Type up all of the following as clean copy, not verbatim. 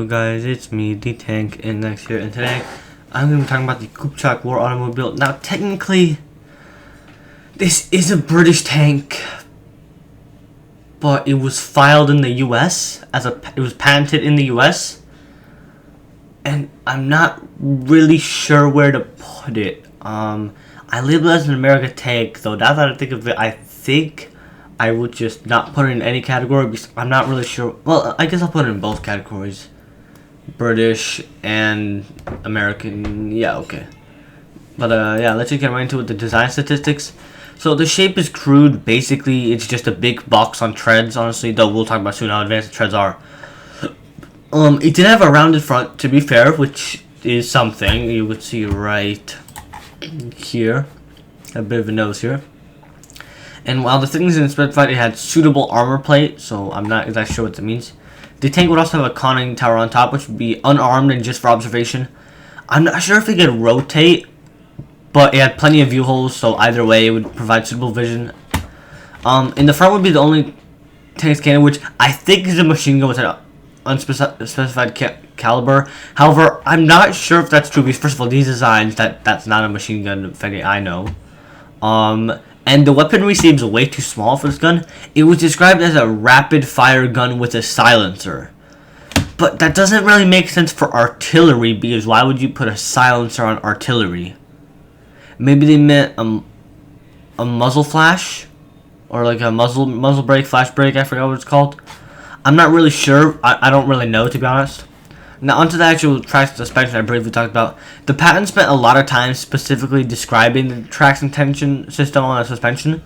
Hello guys, it's me, the Tank, and next here, and today I'm going to be talking about the Kupchak war automobile. Now technically, this is a British tank, but it was filed in the US, it was patented in the US, and I'm not really sure where to put it. I label it as an American tank, though now that I think of it, I think I would just not put it in any category because I'm not really sure. Well, I guess I'll put it in both categories. British and American. Yeah, okay. But yeah, let's just get right into it. The design statistics. So the shape is crude. Basically, it's just a big box on treads, honestly, though we'll talk about soon how advanced the treads are. It did have a rounded front, to be fair, which is something. You would see right here. A bit of a nose here. And while the things in specified, it had suitable armor plate, so I'm not exactly sure what that means. The tank would also have a conning tower on top, which would be unarmed and just for observation. I'm not sure if it could rotate, but it had plenty of view holes, so either way it would provide suitable vision. In the front would be the only tank's cannon, which I think is a machine gun with an unspecified caliber. However, I'm not sure if that's true because first of all, these designs that's not a machine gun, if any I know. And the weaponry seems way too small for this gun. It was described as a rapid fire gun with a silencer. But that doesn't really make sense for artillery because why would you put a silencer on artillery? Maybe they meant a muzzle flash? Or like a muzzle brake, flash brake, I forgot what it's called. I'm not really sure. I don't really know, to be honest. Now onto the actual traction suspension I briefly talked about. The patent spent a lot of time specifically describing the traction tension system on the suspension.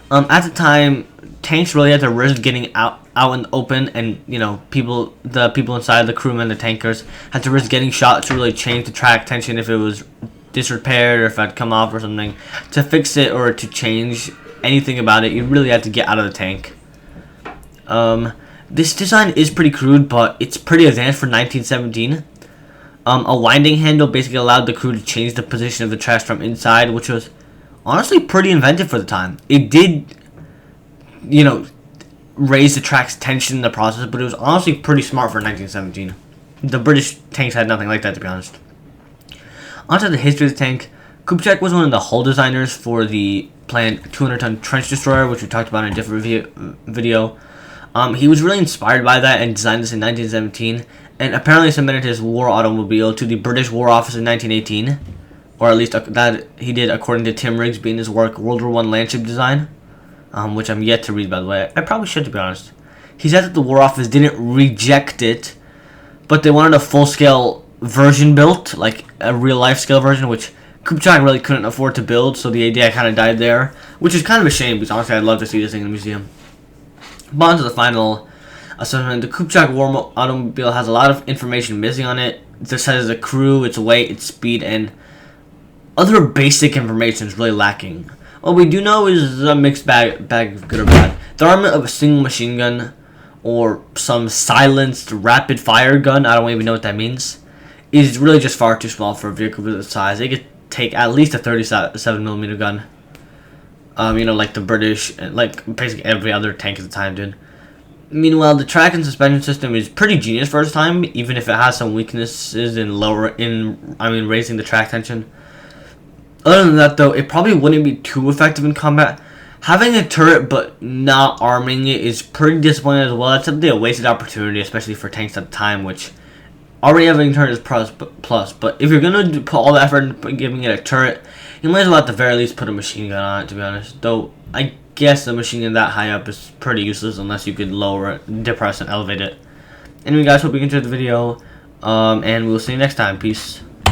At the time, tanks really had to risk getting out in the open, and the people inside, the crewmen, the tankers, had to risk getting shot to really change the track tension if it was disrepaired or if it had come off or something. To fix it or to change anything about it, you really had to get out of the tank. This design is pretty crude, but it's pretty advanced for 1917. A winding handle basically allowed the crew to change the position of the tracks from inside, which was honestly pretty inventive for the time. It did, raise the track's tension in the process, but it was honestly pretty smart for 1917. The British tanks had nothing like that, to be honest. Onto the history of the tank. Kupchak was one of the hull designers for the planned 200-ton trench destroyer, which we talked about in a different video. He was really inspired by that and designed this in 1917, and apparently submitted his war automobile to the British War Office in 1918, or at least that he did according to Tim Rigsby in his work World War I landship design, which I'm yet to read, by the way. I probably should, to be honest. He said that the War Office didn't reject it, but they wanted a full-scale version built, like a real-life scale version, which Kupchak really couldn't afford to build, so the idea kind of died there, which is kind of a shame, because honestly I'd love to see this thing in the museum. But on to the final assessment. The Kupchak war automobile has a lot of information missing on it. This has a crew, its weight, its speed, and other basic information is really lacking. What we do know is a mixed bag of good or bad. The armament of a single machine gun or some silenced rapid fire gun, I don't even know what that means, is really just far too small for a vehicle of this size. It could take at least a 37mm gun. Like the British, like basically every other tank at the time did. Meanwhile, the track and suspension system is pretty genius for its time, even if it has some weaknesses in raising the track tension. Other than that, though, it probably wouldn't be too effective in combat. Having a turret but not arming it is pretty disappointing as well. That's simply a wasted opportunity, especially for tanks at the time, which already having a turret is plus. But if you're gonna put all the effort into giving it a turret, you might as well at the very least put a machine gun on it, to be honest. Though, I guess the machine gun that high up is pretty useless unless you could lower it, depress and elevate it. Anyway guys, hope you enjoyed the video, and we'll see you next time. Peace.